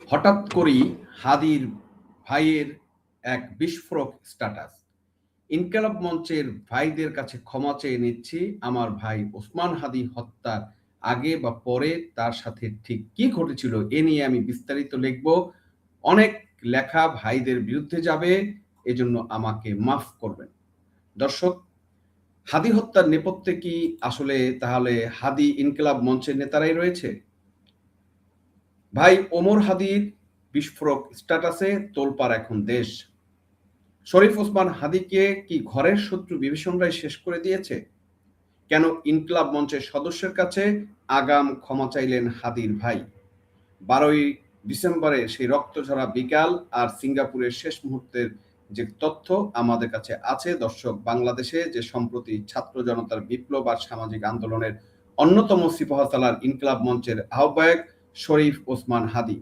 হঠাৎ করেই হাদির ভাইয়ের এক বিস্ফোরক স্ট্যাটাস। ইনকিলাব মঞ্চের ভাইদের কাছে ক্ষমা চেয়ে নিচ্ছি। আমার ভাই ওসমান হাদি হত্যার আগে বা পরে তার সাথে ঠিক কি ঘটেছিল এ নিয়ে আমি বিস্তারিত লিখব। অনেক লেখা ভাইদের বিরুদ্ধে যাবে, এজন্য আমাকে মাফ করবেন। দর্শক, হাদি হত্যার নেপথ্যে কি আসলে তাহলে হাদি ইনকিলাব মঞ্চের নেতারাই রয়েছে? ভাই ওমর হাদির বিস্ফোরক স্ট্যাটাসে তোলপাড় এখন দেশ। শরীফ ওসমান হাদিকে কি ঘরের শত্রু বিভীষণরাই শেষ করে দিয়েছে? কেন ইনকিলাব মঞ্চের সদস্যের কাছে আগাম ক্ষমা চাইলেন হাদির ভাই? 12ই ডিসেম্বরে সেই রক্তঝরা বিকাল আর সিঙ্গাপুরের শেষ মুহূর্তের যে তথ্য আমাদের কাছে আছে। দর্শক, বাংলাদেশে যে সম্প্রতি ছাত্র জনতার বিপ্লব আর সামাজিক আন্দোলনের অন্যতম সিপাহসালার ইনকিলাব মঞ্চের আহ্বায়ক শরীফ ওসমান হাদি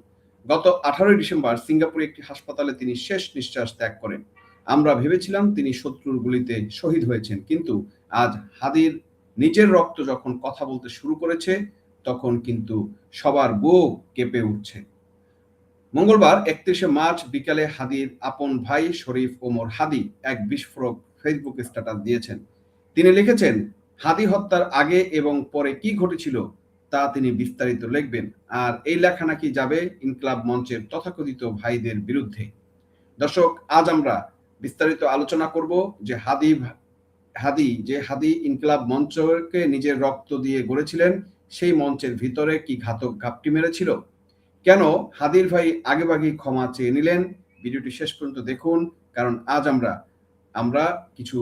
গত 18ই ডিসেম্বর সিঙ্গাপুরে একটি হাসপাতালে তিনি শেষ নিঃশ্বাস ত্যাগ করেন। আমরা ভেবেছিলাম তিনি শত্রুর গুলিতে শহীদ হয়েছেন, কিন্তু আজ হাদির নিজের রক্ত যখন কথা বলতে শুরু করেছে তখন কিন্তু সবার বুক কেঁপে উঠছে। মঙ্গলবার 31শে মার্চ বিকালে হাদির আপন ভাই শরীফ ওমর হাদি এক বিস্ফোরক ফেসবুক স্ট্যাটাস দিয়েছেন। তিনি লিখেছেন, হাদি হত্যার আগে এবং পরে কি ঘটেছিল তা তিনি বিস্তারিত লিখবেন। আর এই লেখা নাকি যাবে ইনকিলাব মঞ্চের তথাকথিত ভাইদের বিরুদ্ধে। দর্শক, আজ আমরা বিস্তারিত আলোচনা করব যে হাদি ইনকিলাব মঞ্চকে নিজের রক্ত দিয়ে গড়েছিলেন, সেই মঞ্চের ভিতরে কি ঘাতক ঘাপটি মেরেছিল, কেন হাদির ভাই আগেভাগেই ক্ষমা চেয়ে নিলেন। ভিডিওটি শেষ পর্যন্ত দেখুন, কারণ আজ আমরা কিছু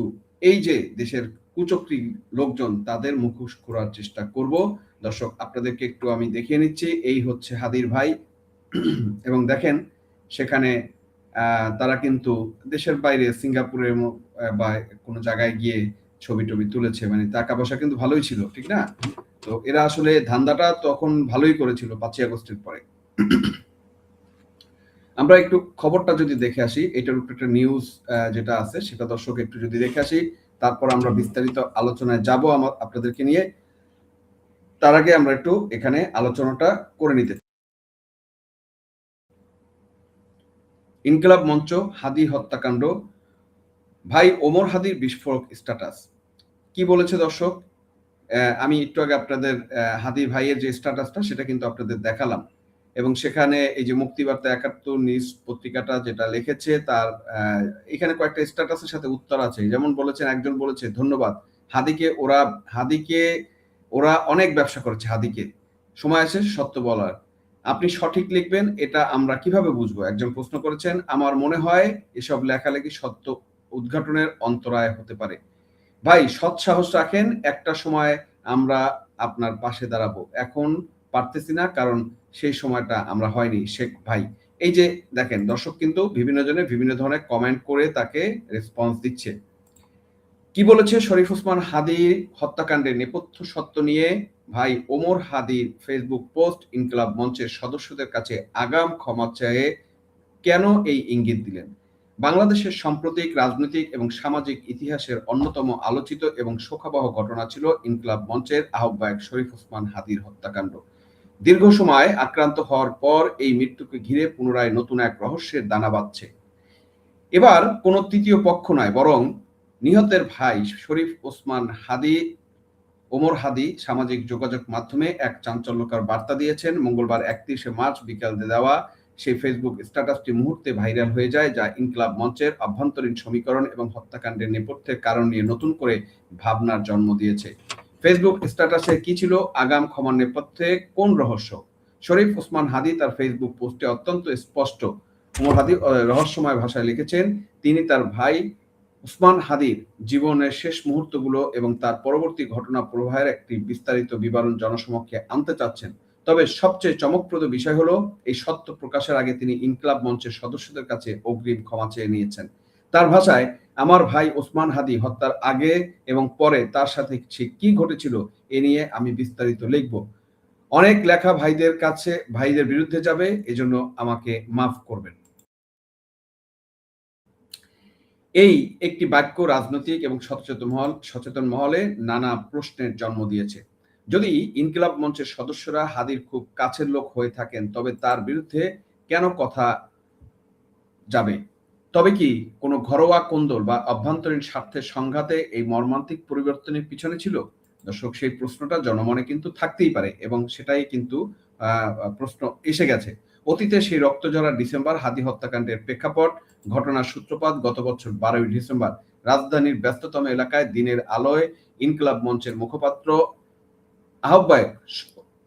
এই যে দেশের কুচক্রী লোকজন তাদের মুখোশ খোলার চেষ্টা করব। দর্শক, আপনাদেরকে একটু আমি দেখিয়ে নিচ্ছি। এই হচ্ছে হাদির ভাই এবং দেখেন সেখানে তারা কিন্তু দেশের বাইরে সিঙ্গাপুরে বা কোনো জায়গায় গিয়ে ছবি টবি তুলেছে, মানে টাকা পয়সা কিন্তু ভালোই ছিল, ঠিক না? তো এরা আসলে ধান্দাটা তখন ভালোই করেছিল 5ই আগস্টের পরে। আমরা একটু খবরটা যদি দেখে আসি, এটার উপর একটা নিউজ যেটা আছে সেটা দর্শক একটু যদি দেখে আসি, তারপর আমরা বিস্তারিত আলোচনায় যাব আপনাদেরকে নিয়ে। তার আগে আমরা একটু এখানে আলোচনাটা করে নিতে। ইনকিলাব মঞ্চ হাদি হত্যাকাণ্ড, ভাই ওমর হাদির বিস্ফোরক স্ট্যাটাস। কি বলেছে দর্শক? আমি একটু আগে আপনাদের হাদি ভাইয়ের যে স্ট্যাটাসটা সেটা কিন্তু আপনাদের দেখালাম, এবং সেখানে এই যে মুক্তিবার্তা 71 নিউজ পত্রিকাটা যেটা লিখেছে তার এখানে কয়েকটা স্ট্যাটাসের সাথে উত্তর আছে। যেমন বলেছেন, একজন বলেছে, ধন্যবাদ হাদিকে ওরা অনেক ব্যবসা করেছে, হাদিকে সময় আসে সত্য বলার, আপনি সঠিক লিখবেন, এটা আমরা কিভাবে বুঝবো? একজন প্রশ্ন করেছেন। আমার মনে হয় এসব লেখালেখি সত্য উদ্ঘাটনের অন্তরায় হতে পারে। ভাই, সৎ সাহস রাখেন, একটা সময় আমরা আপনার পাশে দাঁড়াবো, এখন পারতেছি না, কারণ সেই সময়টা আমরা হয়নি। শেখ ভাই, এই যে দেখেন দর্শক, কিন্তু বিভিন্ন জনে বিভিন্ন ধরনের কমেন্ট করে তাকে রেসপন্স দিচ্ছে। কি বলেছে শরীফ ওসমান হাদি হত্যাকাণ্ডের নেপথ্য সত্য নিয়ে ভাই ওমর হাদির ফেসবুক পোস্ট, ইনকিলাব মঞ্চের সদস্যদের কাছে আগাম ক্ষমা চেয়ে কেন এই ইঙ্গিত দিলেন? বাংলাদেশের সাম্প্রতিক রাজনৈতিক এবং সামাজিক ইতিহাসের অন্যতম আলোচিত এবং শোকাবহ ঘটনা ছিল ইনকিলাব মঞ্চের আহ্বায়ক শরীফ ওসমান হাদির হত্যাকাণ্ড। দীর্ঘ সময় আক্রান্ত হওয়ার পর এই মৃত্যুকে ঘিরে পুনরায় নতুন এক রহস্যের দানা বাঁধছে। এবার কোনো তৃতীয় পক্ষ নয়, বরং নিহতের ভাই শরীফ ওসমান হাদি ওমর হাদি সামাজিক যোগাযোগ মাধ্যমে এক চাঞ্চল্যকর বার্তা দিয়েছেন। মঙ্গলবার 31শে মার্চ বিকাল দেওয়া সেই ফেসবুক স্ট্যাটাসটি মুহূর্তে ভাইরাল হয়ে যায়, যা ইনকিলাব মঞ্চের অভ্যন্তরীণ সমীকরণ এবং হত্যাকাণ্ডের নেপথ্যের কারণ নিয়ে নতুন করে ভাবনার জন্ম দিয়েছে। ফেসবুক স্ট্যাটাসে কি ছিল আগাম ক্ষমার নেপথ্যে কোন রহস্য? শরীফ ওসমান হাদি তার ফেসবুক পোস্টে অত্যন্ত স্পষ্ট ওমর হাদি রহস্যময় ভাষায় লিখেছেন, তিনি তার ভাই ওসমান হাদির জীবনের শেষ মুহূর্তগুলো এবং তার পরবর্তী ঘটনা প্রবাহের একটি বিস্তারিত বিবরণ জনসমক্ষে আনতে চাচ্ছেন। তবে সবচেয়ে চমকপ্রদ বিষয় হলো, এই সত্য প্রকাশের আগে তিনি ইনকিলাব মঞ্চের সদস্যদের কাছে অগ্রিম ক্ষমা চেয়ে নিয়েছেন। তার ভাষায়, আমার ভাই ওসমান হাদি হত্যার আগে এবং পরে তার সাথে কি ঘটেছিল এ নিয়ে আমি বিস্তারিত লিখব। অনেক লেখা ভাইদের বিরুদ্ধে যাবে, এজন্য আমাকে মাফ করবেন। এই একটি বাক্য রাজনৈতিক এবং সচেতন মহলে নানা প্রশ্নের জন্ম দিয়েছে। যদি ইনকিলাব মঞ্চের সদস্যরা হাদির খুব কাছের লোক হয়ে থাকেন, তবে তার বিরুদ্ধে কেন কথা যাবে? তবে কি কোনো ঘরোয়া কোন্দল বা অভ্যন্তরীণ স্বার্থের সংঘাতে এই মর্মান্তিক পরিবর্তনের পিছনে ছিল? দর্শক, সেই প্রশ্নটা জনমনে কিন্তু থাকতেই পারে এবং সেটাই কিন্তু প্রশ্ন এসে গেছে। অতীতে সেই রক্তঝরা ডিসেম্বর হাদি হত্যাকাণ্ডের প্রেক্ষাপট, ঘটনার সূত্রপাত গত বছর 12ই ডিসেম্বর রাজধানীর ব্যস্ততম এলাকায় দিনের আলোয় ইনকিলাব মঞ্চের মুখপাত্র আহ্বায়ক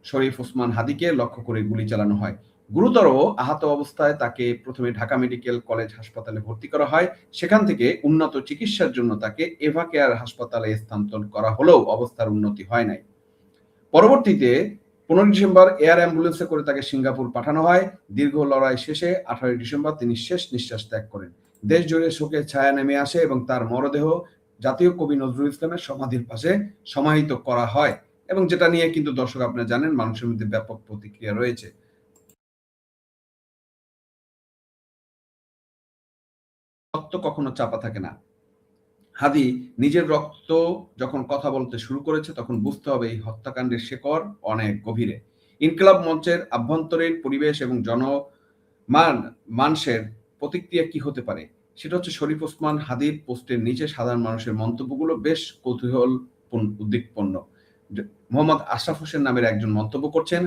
শরীফ ওসমান হাদিকে লক্ষ্য করে গুলি চালানো হয়। গুরুতর আহত অবস্থায় তাকে প্রথমে ঢাকা মেডিকেল কলেজ হাসপাতালে ভর্তি করা হয়। সেখান থেকে উন্নত চিকিৎসার জন্য তাকে এভা কেয়ার হাসপাতালে স্থানান্তর করা হলেও অবস্থার উন্নতি হয় নাই। পরবর্তীতে 15 ডিসেম্বর এয়ার অ্যাম্বুলেন্সে করে তাকে সিঙ্গাপুর পাঠানো হয়। দীর্ঘ লড়াই শেষে 18 ডিসেম্বর তিনি শেষ নিঃশ্বাস ত্যাগ করেন। দেশ জুড়ে শোকের ছায়া নেমে আসে এবং তার মরদেহ জাতীয় কবি নজরুল ইসলামের সমাধির পাশে সমাহিত করা হয় এবং যেটা নিয়ে কিন্তু দর্শক আপনারা জানেন মানুষের মধ্যে ব্যাপক প্রতিক্রিয়া রয়েছে। সত্য কখনো চাপা থাকে না। হাদি নিজের রক্ত যখন কথা বলতে শুরু করেছে তখন বুঝতে হবে এই হত্যাকাণ্ডের শেকড় অনেক গভীরে। ইনকিলাব মঞ্চের আভ্যন্তরীণ পরিবেশ এবং মানুষের প্রতিক্রিয়া কি হতে পারে? সেটা হচ্ছে শরীফ ওসমান হাদির পোস্টের নিচে সাধারণ মানুষের মন্তব্যগুলো বেশ উদ্দীপন্ন। মোহাম্মদ আশরাফ হোসেন নামের একজন মন্তব্য করছেন,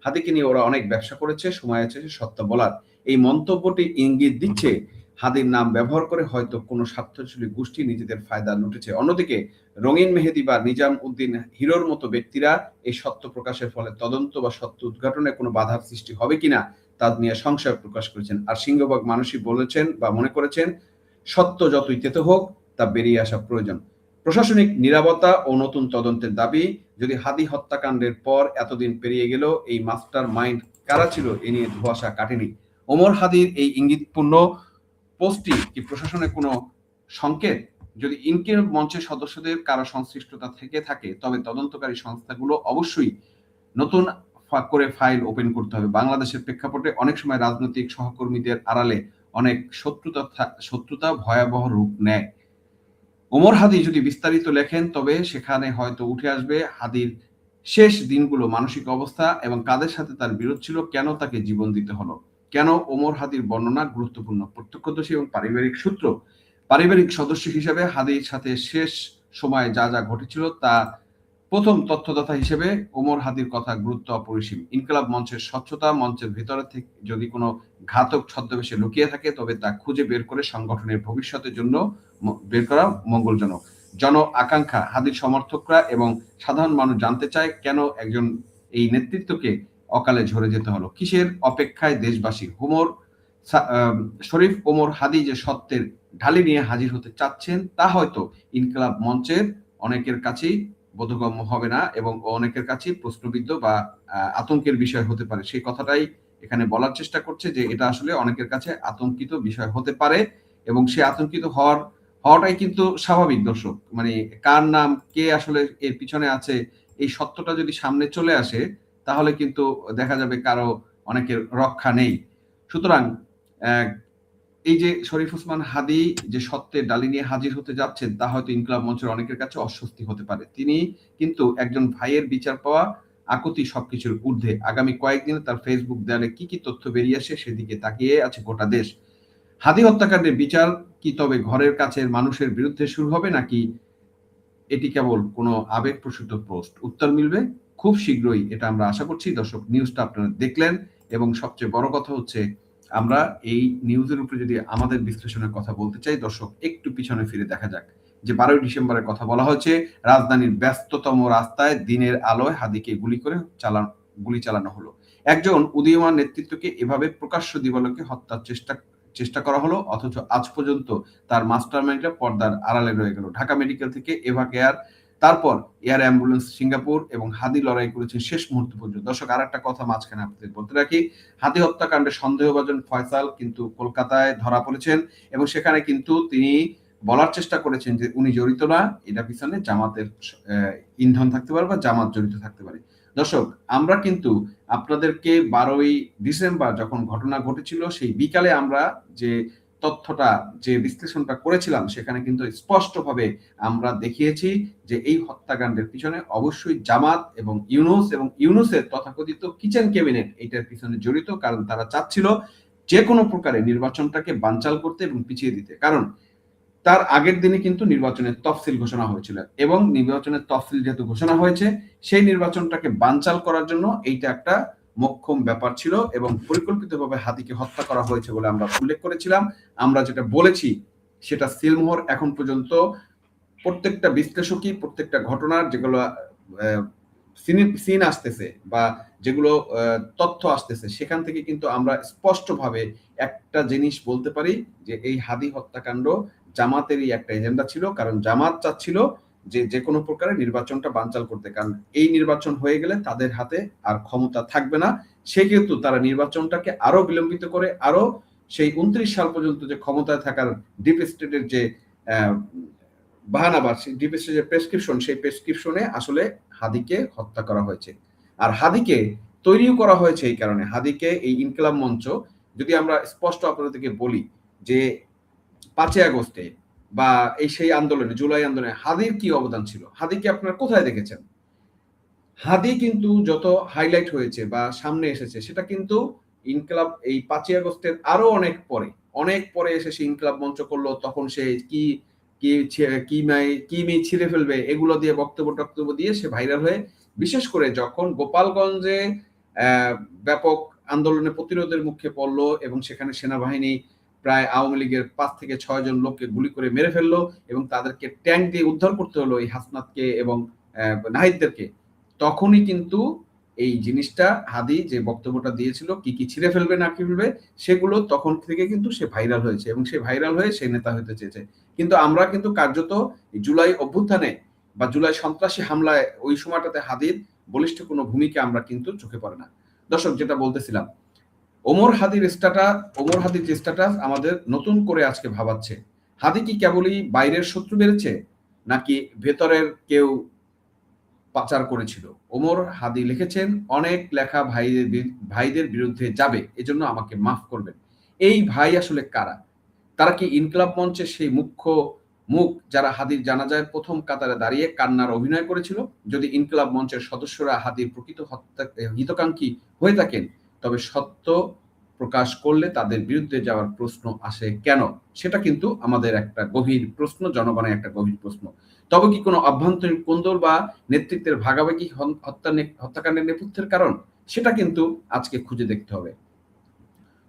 হাদিকে নিয়ে ওরা অনেক ব্যবসা করেছে, সময় আছে সত্য বলার। এই মন্তব্যটি ইঙ্গিত দিচ্ছে হাদির নাম ব্যবহার করে হয়তো কোনো স্বার্থশালী গোষ্ঠী নিজেদের ফায়দা লুটেছে। অন্যদিকে রঙিন মেহেদি বা নিজাম উদ্দিন হিরোর মতো ব্যক্তিরা এই সত্য প্রকাশের ফলে তদন্ত বা সত্য উদ্ঘাটনে কোনো বাধার সৃষ্টি হবে কিনা তা নিয়ে সংশয় প্রকাশ করেছেন। আর সিংহভাগ মানুষই বলেছেন বা মনে করেছেন সত্য যতই তেতো হোক তা বেরিয়ে আসা প্রয়োজন। প্রশাসনিক নীরবতা ও নতুন তদন্তের দাবি। যদি হাদি হত্যাকাণ্ডের পর এতদিন পেরিয়ে গেল এই মাস্টার মাইন্ড কারা ছিল এ নিয়ে ধোঁয়াশা কাটেনি। ওমর হাদির এই ইঙ্গিতপূর্ণ পোস্টটি কি প্রশাসনের কোনো সংকেত? যদি ইনকিলাব মঞ্চের সদস্যদের কারো সংশ্লিষ্টতা থেকে থাকে তবে তদন্তকারী সংস্থাগুলো অবশ্যই নতুন করে ফাইল ওপেন করতে হবে। বাংলাদেশের প্রেক্ষাপটে অনেক সময় রাজনৈতিক সহকর্মীদের আড়ালে অনেক শত্রুতা ভয়াবহ রূপ নেয়। ওমর হাদি যদি বিস্তারিত লেখেন তবে সেখানে হয়তো উঠে আসবে হাদির শেষ দিনগুলো, মানসিক অবস্থা এবং কাদের সাথে তার বিরোধ ছিল, কেন তাকে জীবন দিতে হলো। কেন ওমর হাদির বর্ণনা গুরুত্বপূর্ণ? প্রত্যক্ষদর্শী এবং পারিবারিক সূত্র। পারিবারিক সদস্য হিসেবে হাদির সাথে শেষ সময়ে যা যা ঘটেছিল তা প্রথম তথ্যদাতা হিসেবে ওমর হাদির কথা গুরুত্ব অপরিসীম। ইনকিলাব মঞ্চের স্বচ্ছতা, মঞ্চের ভেতরে থেকে যদি কোনো ঘাতক ছদ্মবেশে লুকিয়ে থাকে তবে তা খুঁজে বের করে সংগঠনের ভবিষ্যতের জন্য বের করা মঙ্গলজনক। জন আকাঙ্ক্ষা, হাদির সমর্থকরা এবং সাধারণ মানুষ জানতে চায় কেন একজন এই নেতৃত্বকে অকালে ঝরে যেতে হলো। কিসের অপেক্ষায় দেশবাসী? শরীফ ওমর হাদি যে সত্যের ঢালি নিয়ে হাজির হতে চাচ্ছেন তা হয়তো ইনকিলাব মঞ্চের অনেকের কাছেই বোধগম্য হবে না এবং অনেকের কাছেই প্রশ্নবিদ্ধ বা আতঙ্কের বিষয় হতে পারে। সেই কথাটাই এখানে বলার চেষ্টা করছে যে এটা আসলে অনেকের কাছে আতঙ্কিত বিষয় হতে পারে এবং সে আতঙ্কিত হওয়াটাই কিন্তু স্বাভাবিক। দর্শক, মানে কার নাম, কে আসলে এর পিছনে আছে, এই সত্যটা যদি সামনে চলে আসে তাহলে কিন্তু দেখা যাবে কারো অনেকের রক্ষা নেই। সুতরাং এই যে শরীফ ওসমান হাদি যে সত্যের ডালি নিয়ে হাজির হতে যাচ্ছেন তা হয়তো ইনকিলাব মঞ্চের অনেকের কাছে অস্বস্তি হতে পারে। তিনি কিন্তু একজন ভাইয়ের বিচার পাওয়া আকুতি সবকিছুর ঊর্ধ্বে। আগামী কয়েকদিনে তার ফেসবুক দেয়ালে কি কি তথ্য বেরিয়ে আসে সেদিকে তাকিয়ে আছে গোটা দেশ। হাদি হত্যাকাণ্ডের বিচার কি তবে ঘরের কাছের মানুষের বিরুদ্ধে শুরু হবে নাকি এটি কেবল কোনো আবেগপ্রসূত পোস্ট? উত্তর মিলবে খুব শীঘ্রই, এটা আমরা আশা করছি। দর্শক, নিউজটা আপনারা দেখলেন এবং সবচেয়ে বড় কথা হচ্ছে আমরা এই নিউজের উপরে যদি আমাদের বিশ্লেষণের কথা বলতে চাই, দর্শক একটু পিছনে ফিরে দেখা যাক যে 12ই ডিসেম্বরের কথা বলা হয়েছে। রাজধানীর ব্যস্ততম রাস্তায় দিনের আলোয় হাদিকে গুলি চালানো হলো। একজন উদীয়মান নেতৃত্বকে এভাবে প্রকাশ্য দিবালোকে হত্যার চেষ্টা করা হলো, অথচ আজ পর্যন্ত তার মাস্টারমাইন্ডরা পর্দার আড়ালে রয়ে গেল। ঢাকা মেডিকেল থেকে এভা কেয়ার, তারপর এয়ার অ্যাম্বুলেন্স সিঙ্গাপুর এবং হাদি লড়াই করেছেন শেষ মুহূর্ত পর্যন্ত। দর্শক, আর একটা কথা মাঝখানে আপনাদের বলতে রাখি, হাদি হত্যাকাণ্ডে সন্দেহভাজন ফয়সাল কিন্তু কলকাতায় ধরা পড়েছেন এবং সেখানে কিন্তু তিনি বলার চেষ্টা করেছেন যে উনি জড়িত না, এটা পিছনে জামাতের ইন্ধন থাকতে পারে বা জামাত জড়িত থাকতে পারে। দর্শক, আমরা কিন্তু আপনাদেরকে 12ই ডিসেম্বর যখন ঘটনা ঘটেছিল সেই বিকালে আমরা যে তথ্যটা যে বিশ্লেষণটা করেছিলাম সেখানে কিন্তু স্পষ্টভাবে আমরা দেখিয়েছি যে এই হত্যাকাণ্ডের পিছনে অবশ্যই জামাত এবং ইউনূসের তথাকথিত কিচেন ক্যাবিনেট এটার পিছনে জড়িত, কারণ তারা চাচ্ছিল যে কোনো প্রকারে নির্বাচনটাকে বানচাল করতে এবং পিছিয়ে দিতে। কারণ তার আগের দিনে কিন্তু নির্বাচনের তফসিল ঘোষণা হয়েছিল এবং নির্বাচনের তফসিল যেহেতু ঘোষণা হয়েছে সেই নির্বাচনটাকে বানচাল করার জন্য এইটা একটা মোক্ষম ব্যাপার ছিল এবং পরিকল্পিতভাবে হাদিকে হত্যা করা হয়েছে বলে আমরা উল্লেখ করেছিলাম। আমরা যেটা বলেছি সেটা সিলমোহর এখন পর্যন্ত প্রত্যেকটা বিশ্লেষকই প্রত্যেকটা ঘটনার যেগুলো সিন আসতেছে বা যেগুলো তথ্য আসতেছে সেখান থেকে কিন্তু আমরা স্পষ্টভাবে একটা জিনিস বলতে পারি যে এই হাদি হত্যাকাণ্ড জামাতেরই একটা এজেন্ডা ছিল, কারণ জামাত চাচ্ছিল যে কোনো প্রকারে নির্বাচনটা বানচাল করতে, কারণ এই নির্বাচন হয়ে গেলে তাদের হাতে আর ক্ষমতা থাকবে না। সেক্ষেত্রে তারা নির্বাচনটাকে আরো বিলম্বিত করে আরো সেই 29 সাল পর্যন্ত যে ক্ষমতায় থাকার ডিপ স্টেটের যে বাহানা বা ডিপ স্টেটের প্রেসক্রিপশন, সেই প্রেসক্রিপশনে আসলে হাদিকে হত্যা করা হয়েছে। আর হাদিকে তৈরিও করা হয়েছে এই কারণে, হাদিকে এই ইনকিলাব মঞ্চ যদি আমরা স্পষ্ট আপনাদেরকে বলি যে 5 আগস্টে বা এই সেই আন্দোলনে, জুলাই আন্দোলনে হাদির কি অবদান ছিল, হাদিকে আপনারা কোথায় দেখেছেন? হাদি কিন্তু যত হাইলাইট হয়েছে বা সামনে এসেছে সেটা কিন্তু ইনকিলাব এই 5 আগস্টের আরো অনেক পরে এসে সে ইনকিলাব মঞ্চ করলো, তখন সে কি কি ছিঁড়ে ফেলবে এগুলো দিয়ে বক্তব্য দিয়ে সে ভাইরাল হয়ে, বিশেষ করে যখন গোপালগঞ্জে ব্যাপক আন্দোলনে প্রতিরোধের মুখে পড়লো এবং সেখানে সেনাবাহিনী প্রায় আওয়ামী লীগের 5 থেকে 6 জন লোককে গুলি করে মেরে ফেললো এবং তাদেরকে ট্যাঙ্ক দিয়ে উদ্ধার করতে হলো এই হাসনাতকে এবং নাহিদদেরকে, তখনই কিন্তু এই জিনিসটা হাদি যে বক্তব্যটা দিয়েছিল কি ছিঁড়ে ফেলবে না কি ফেলবে সেগুলো তখন থেকে কিন্তু সে ভাইরাল হয়েছে এবং সে ভাইরাল হয়ে সে নেতা হতে চেয়েছে। কিন্তু আমরা কিন্তু কার্যত জুলাই অভ্যুত্থানে বা জুলাই সন্ত্রাসী হামলায় ওই সময়টাতে হাদির বলিষ্ঠ কোনো ভূমিকা আমরা কিন্তু চোখে পড়ে না। দর্শক, যেটা বলতেছিলাম, ওমর হাদির যে স্ট্যাটাস আমাদের নতুন করে আজকে ভাবাচ্ছে। হাদি কি কেবলই বাইরের শত্রু বেড়েছে নাকি ভেতরের কেউ পাচার করেছিল? ওমর হাদি লিখেছেন, অনেক লেখা ভাইদের বিরুদ্ধে যাবে, এজন্য আমাকে মাফ করবেন। এই ভাই আসলে কারা? তারা কি ইনকিলাব মঞ্চের সেই মুখ যারা হাদির জানাজায় প্রথম কাতারে দাঁড়িয়ে কান্নার অভিনয় করেছিল? যদি ইনকিলাব মঞ্চের সদস্যরা হাদির প্রকৃত হিতকাঙ্ক্ষী হয়ে থাকেন, তবে সত্য প্রকাশ করলে তাদের বিরুদ্ধে যাওয়ার প্রশ্ন আসে কেন? সেটা কিন্তু আমাদের একটা গভীর প্রশ্ন, জনগণের একটা গভীর প্রশ্ন। তবে কি কোনো অভ্যন্তরীণ কোন্দল বা নেতৃত্বের ভাগাভাগি হত্যাকাণ্ডের নেপথ্যের কারণ? সেটা কিন্তু আজকে খুঁজে দেখতে হবে।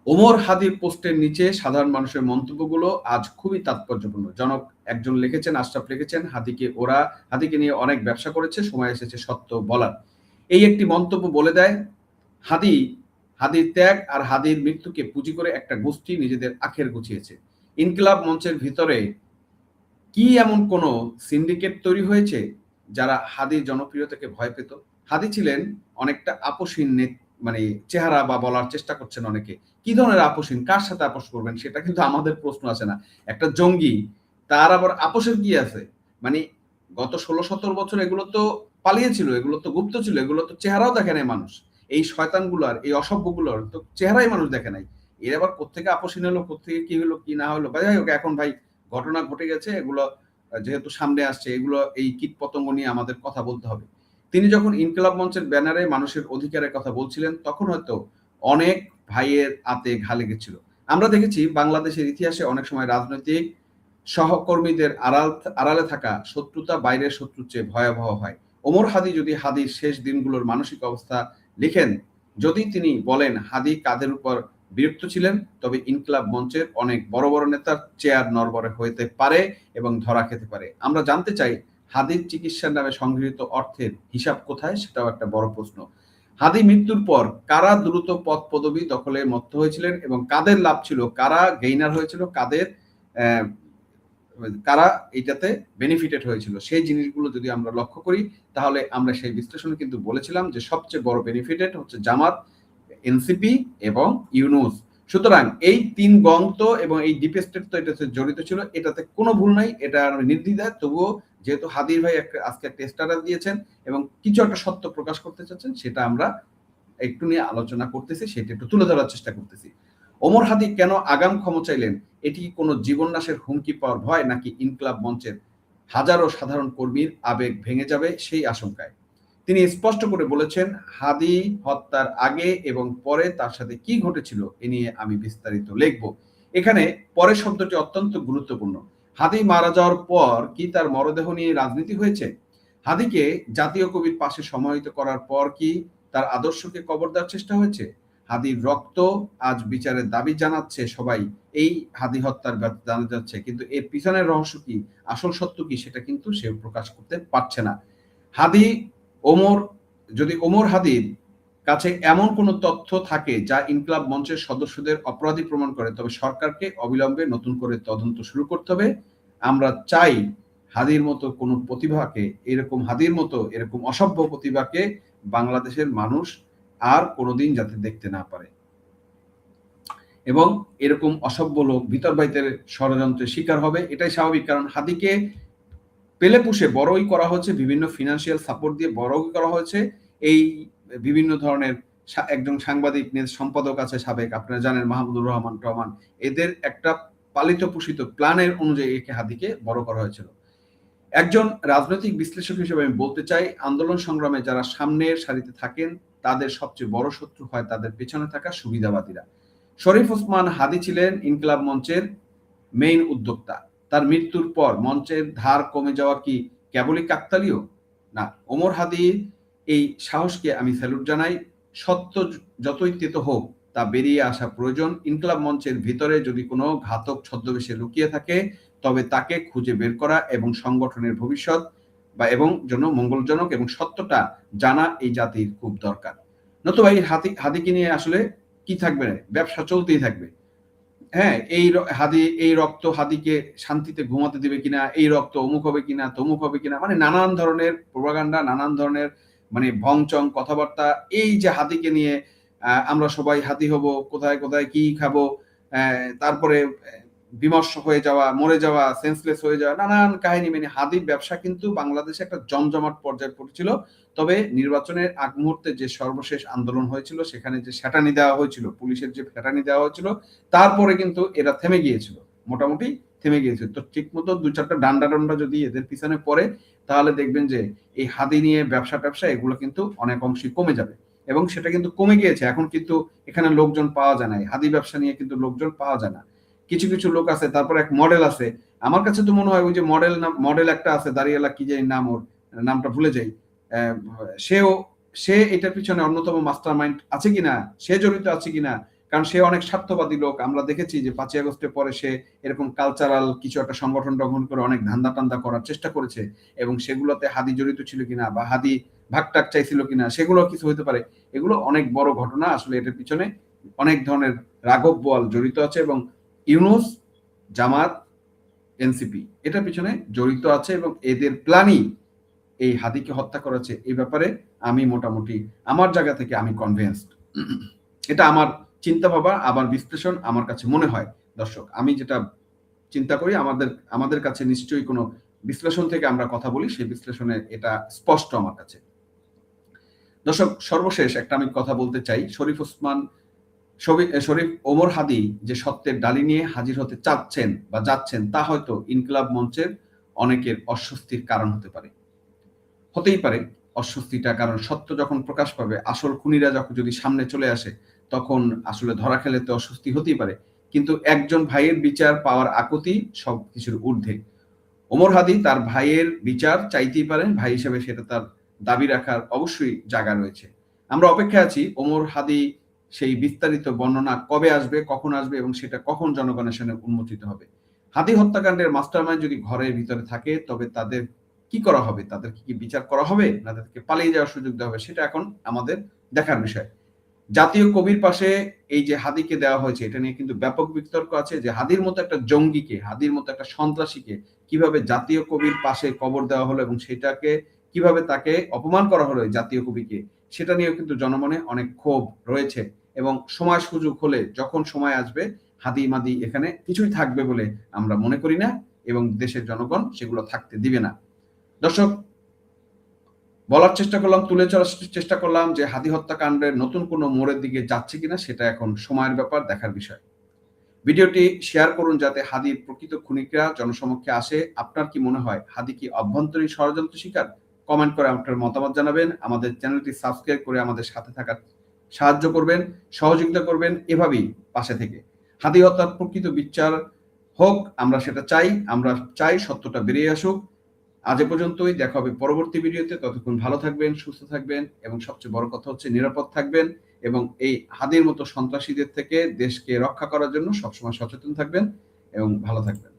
ওমর হাদির পোস্টের নিচে সাধারণ মানুষের মন্তব্যগুলো আজ খুবই তাৎপর্যপূর্ণ। জনক একজন লিখেছেন, আশরাফ লিখেছেন, হাদিকে নিয়ে অনেক ব্যবসা করেছে, সময় এসেছে সত্য বলার। এই একটি মন্তব্য বলে দেয় হাদির ত্যাগ আর হাদির মৃত্যুকে পুঁজি করে একটা গোষ্ঠী নিজেদের আখের গুছিয়েছে। ইনকিলাব মঞ্চের ভিতরে কি এমন কোন সিন্ডিকেট তৈরি হয়েছে যারা হাদির জনপ্রিয়তাকে ভয় পেত? হাদি ছিলেন অনেকটা আপোষহীন মানে চেহারা, বা বলার চেষ্টা করছেন অনেকে। কি ধরনের আপোষহীন? কার সাথে আপোষ করবেন? সেটা কিন্তু আমাদের প্রশ্ন আসে না। একটা জঙ্গি, তার আবার আপোষের কি আছে? মানে গত 16-17 বছর এগুলো তো পালিয়েছিল, এগুলো তো গুপ্ত ছিল, এগুলো তো চেহারাও দেখে নাই মানুষ। এই শয়তানগুলোর, এই অসভ্যগুলোর তো চেহারাই মানুষ দেখে নাই। এর আবার কোত্থেকে আপোষহীন হলো, কোত্থেকে কি হলো কি না হলো, যাই হোক, এখন ভাই ঘটনা ঘটে গেছে, এগুলো যেহেতু সামনে আসছে, এগুলো এই কীটপতঙ্গ নিয়ে আমাদের কথা বলতে হবে। তিনি যখন ইনকিলাব মঞ্চের ব্যানারে মানুষের অধিকারের কথা বলছিলেন, তখন হয়তো অনেক ভাইয়ের আতে ঘা লেগেছিল। আমরা দেখেছি বাংলাদেশের ইতিহাসে অনেক সময় রাজনৈতিক সহকর্মীদের আড়ালে থাকা শত্রুতা বাইরের শত্রুর চেয়ে ভয়াবহ হয়। ওমর হাদি যদি হাদির শেষ দিনগুলোর মানসিক অবস্থা লিখেন, যদি তিনি বলেন হাদি কাদের উপর বিরক্ত ছিলেন, তবে ইনকিলাব মঞ্চের অনেক বড় বড় নেতার চেয়ার নড়বড়ে হতে পারে এবং ধরা খেতে পারে। আমরা জানতে চাই, হাদির চিকিৎসার নামে সংগৃহীত অর্থের হিসাব কোথায়? সেটাও একটা বড় প্রশ্ন। হাদি মৃত্যুর পর কারা দ্রুত পদ পদবি দখলে মত্ত হয়েছিলেন এবং কাদের লাভ ছিল, কারা গেইনার হয়েছিল, কারা এটাতে বেনিফিটেড হয়েছিল, সেই জিনিসগুলো যদি আমরা লক্ষ্য করি, তাহলে আমরা সেই বিশ্লেষণে কিন্তু বলেছিলাম যে সবচেয়ে বড় বেনিফিটেড হচ্ছে জামাত, এনসিপি এবং ইউনূস। সুতরাং এই 3 গং তো এবং এই ডিপ স্টেট তো এটাতে জড়িত ছিল, এটাতে কোনো ভুল নাই, এটা নির্দ্বিধায়। তবুও যেহেতু হাদির ভাই আজকে একটা স্ট্যাটাস দিয়েছেন এবং কিছু একটা সত্য প্রকাশ করতে চাচ্ছেন, সেটা আমরা একটু নিয়ে আলোচনা করতেছি, সেটা একটু তুলে ধরার চেষ্টা করতেছি। ওমর হাদি কেন আগাম ক্ষমা চাইলেন? এটি কি কোনো জীবননাশের হুমকি পাওয়ার ভয়, নাকি ইনকিলাব মঞ্চের হাজারো সাধারণ কর্মীর আবেগ ভেঙে যাবে সেই আশঙ্কায়? তিনি স্পষ্ট করে বলেছেন, হাদি হত্যার আগে এবং পরে তার সাথে কি ঘটেছিল এ নিয়ে আমি বিস্তারিত লিখব। এখানে পরে শব্দটি অত্যন্ত গুরুত্বপূর্ণ। হাদি মারা যাওয়ার পর কি তার মরদেহ নিয়ে রাজনীতি হয়েছে? হাদিকে জাতীয় কবির পাশে সমাহিত করার পর কি তার আদর্শকে কবর দেওয়ার চেষ্টা হয়েছে? হাদির রক্ত আজ বিচারের দাবি জানাচ্ছে সবাই, এই হাদি হত্যার জানা যাচ্ছে, কিন্তু এর পিছনের রহস্য কি, আসল সত্য কি, সেটা কিন্তু সে প্রকাশ করতে পারছে না। হাদি ওমর যদি ওমর হাদির কাছে এমন কোনো তথ্য থাকে যা ইনকিলাব মঞ্চের সদস্যদের অপরাধী প্রমাণ করে, তবে সরকারকে অবিলম্বে নতুন করে তদন্ত শুরু করতে হবে। আমরা চাই হাদির মতো কোনো প্রতিভাকে, হাদির মতো এরকম অসভ্য প্রতিভাকে বাংলাদেশের মানুষ আর কোনোদিন যাতে দেখতে না পারে, এবং এরকম অসভ্য লোক ভিতর বাইরের ষড়যন্ত্রের শিকার হবে, এটাই স্বাভাবিক। কারণ হাদিকে পেলে পুষে বড়ই করা হচ্ছে, বিভিন্ন ফিনান্সিয়াল সাপোর্ট দিয়ে বড়ই করা হয়েছে। এই বিভিন্ন ধরনের একজন সাংবাদিক সম্পাদক আছে সাবেক, আপনারা জানেন, মাহমুদুর রহমান টহমান, এদের একটা পালিত পোষিত প্ল্যানের অনুযায়ী একে হাদিকে বড় করা হয়েছিল। একজন রাজনৈতিক বিশ্লেষক হিসেবে আমি বলতে চাই, আন্দোলন সংগ্রামে যারা সামনের সারিতে থাকেন তাদের সবচেয়ে বড় শত্রু হয় তাদের পেছনে থাকা সুবিধাবাদীরা। শরীফ ওসমান হাদি ছিলেন ইনকিলাব মঞ্চের মেইন উদ্যোক্তা। তার মৃত্যুর পর মঞ্চের ধার কমে যাওয়া কি কেবলই কাকতালীয়? না, ওমর হাদির এই সাহসকে আমি স্যালুট জানাই। সত্য যতই তেতো হোক তা বেরিয়ে আসা প্রয়োজন। ইনকিলাব মঞ্চের ভিতরে যদি কোনো ঘাতক ছদ্মবেশে লুকিয়ে থাকে তবে তাকে খুঁজে বের করা এবং সংগঠনের ভবিষ্যৎ এবং জন্য মঙ্গলজনক এবং সত্যটা জানা এই জাতির খুব দরকার। নতুবা এই হাদিকে নিয়ে আসলে কি থাকবে, ব্যবসা চলতেই থাকবে। হ্যাঁ, এই রক্ত হাদিকে শান্তিতে ঘুমাতে দিবে কিনা, এই রক্ত অমুক হবে কিনা, তমুক হবে কিনা, মানে নানান ধরনের প্রোপাগান্ডা, নানান ধরনের মানে ভংচং কথাবার্তা। এই যে হাদিকে নিয়ে আমরা সবাই হাদি হব, কোথায় কোথায় কি খাবো, তারপরে বিমর্ষ হয়ে যাওয়া, মরে যাওয়া, সেন্সলেস হয়ে যাওয়া, নানান কাহিনী। মানে হাদির ব্যবসা কিন্তু বাংলাদেশে একটা জমজমাট পর্যায়ে পড়েছিল। তবে নির্বাচনের আগ মুহূর্তে যে সর্বশেষ আন্দোলন হয়েছিল, সেখানে যে শ্যাটানি দেওয়া হয়েছিল, পুলিশের যে শ্যাটানি দেওয়া হয়েছিল, তারপরে কিন্তু এরা থেমে গিয়েছিল, মোটামুটি থেমে গিয়েছিল। তো ঠিক মতো দু চারটা ডান্ডা যদি এদের পিছনে পড়ে, তাহলে দেখবেন যে এই হাদি নিয়ে ব্যবসা এগুলো কিন্তু অনেক অংশই কমে যাবে, এবং সেটা কিন্তু কমে গিয়েছে। এখন কিন্তু এখানে লোকজন পাওয়া যায় না, হাদি ব্যবসা নিয়ে কিন্তু লোকজন পাওয়া যায় না। কিছু কিছু লোক আছে, তারপর এক মডেল আছে, আমার কাছে তো মনে হয় ওই যে মডেল একটা আছে দাঁড়িয়েলা, কি যে নাম, ওর নামটা ভুলে যাই, সে এটার পিছনে অন্যতম মাস্টার মাইন্ড আছে কিনা, সে জড়িত আছে কিনা। কারণ সে অনেক স্বার্থবাদী লোক। আমরা দেখেছি যে 5ই আগস্টের পরে সে এরকম কালচারাল কিছু একটা সংগঠন গঠন করে অনেক ধান্দা টান্দা করার চেষ্টা করেছে, এবং সেগুলোতে হাদি জড়িত ছিল কিনা বা হাদি ভাগটাক চাইছিল কিনা, সেগুলো কিছু হতে পারে। এগুলো অনেক বড় ঘটনা। আসলে এটার পিছনে অনেক ধরনের রাঘব বোয়াল জড়িত আছে, এবং ইউনূস, জামাত, এনসিপি এটার পিছনে জড়িত আছে, এবং এদের প্ল্যানই এই হাদিকে হত্যা করেছে। এই ব্যাপারে আমি মোটামুটি আমার জায়গা থেকে আমি কনভিন্সড। এটা আমার চিন্তা ভাবা, আবার বিশ্লেষণ আমার কাছে মনে হয়। দর্শক, আমি যেটা চিন্তা করি, আমাদের কাছে নিশ্চয়ই কোনো বিশ্লেষণ থেকে আমরা কথা বলি, সেই বিশ্লেষণে এটা স্পষ্ট আমার কাছে। দর্শক, সর্বশেষ একটা আমি কথা বলতে চাই। শরীফ ওমর হাদি যে সত্যের ডালি নিয়ে হাজির হতে চাচ্ছেন বা যাচ্ছেন, তা হয়তো ইনকিলাব মঞ্চের অনেকের অস্বস্তির কারণ হতেই পারে অস্বস্তিটা। কারণ সত্য যখন প্রকাশ পাবে, আসল খুনিরা যখন যদি সামনে চলে আসে, তখন আসলে ধরা খেলে তো অস্বস্তি হতেই পারে। কিন্তু একজন ভাইয়ের বিচার পাওয়ার আকুতি সব কিছুর ঊর্ধ্বে। ওমর হাদি তার ভাইয়ের বিচার চাইতেই পারেন, ভাই হিসেবে সেটা তার দাবি রাখার অবশ্যই জায়গা রয়েছে। আমরা অপেক্ষায় আছি ওমর হাদি সেই বিস্তারিত বর্ণনা কবে আসবে, কখন আসবে, এবং সেটা কখন জনগণের সামনে উন্মোচিত হবে। হাদি হত্যাকাণ্ডের মাস্টারমাইন্ড যদি ঘরের ভিতরে থাকে, তবে তাদের কি করা হবে, তাদেরকে কি বিচার করা হবে, না তাদেরকে পালিয়ে যাওয়ার সুযোগ দেওয়া হবে, সেটা এখন আমাদের দেখার বিষয়। জাতীয় কবির পাশে এই যে হাদিকে দেওয়া হয়েছে, এটা নিয়ে কিন্তু ব্যাপক বিতর্ক আছে যে হাদির মতো একটা জঙ্গিকে, হাদির মতো একটা সন্ত্রাসীকে কিভাবে জাতীয় কবির পাশে কবর দেওয়া হলো, এবং সেটাকে কিভাবে তাকে অপমান করা হলো জাতীয় কবিকে, সেটা নিয়েও কিন্তু জনমনে অনেক ক্ষোভ রয়েছে। এবং সময় সুযোগ হলে, যখন সময় আসবে, হাদি মাদি এখানে কিছুই থাকবে বলে আমরা মনে করি না, এবং দেশের জনগণ সেগুলো থাকতে দিবে না। দর্শক, বলার চেষ্টা করলাম, তুলে ধরার চেষ্টা করলাম যে হাদি হত্যাকাণ্ডের নতুন কোনো মোড়ের দিকে যাচ্ছে কিনা, সেটা এখন সময়ের ব্যাপার, দেখার বিষয়। ভিডিওটি শেয়ার করুন যাতে হাদির প্রকৃত খুনিরা জনসমক্ষে আসে। আপনার কি মনে হয় হাদি কি অভ্যন্তরীণ ষড়যন্ত্র শিকার? কমেন্ট করে আপনার মতামত জানাবেন। আমাদের চ্যানেলটি সাবস্ক্রাইব করে আমাদের সাথে থাকার সাহায্য করবেন, সহযোগিতা করবেন, এভাবেই পাশে থেকে। হাদি হত্যার প্রকৃত বিচার হোক, আমরা সেটা চাই। আমরা চাই সত্যটা বেরিয়ে আসুক। আজ এ পর্যন্তই, দেখা হবে পরবর্তী ভিডিওতে। ততক্ষণ ভালো থাকবেন, সুস্থ থাকবেন এবং সবচেয়ে বড় কথা হচ্ছে নিরাপদ থাকবেন এবং এই হাদির মতো সন্ত্রাসীদের থেকে দেশকে রক্ষা করার জন্য সবসময় সচেতন থাকবেন এবং ভালো থাকবেন।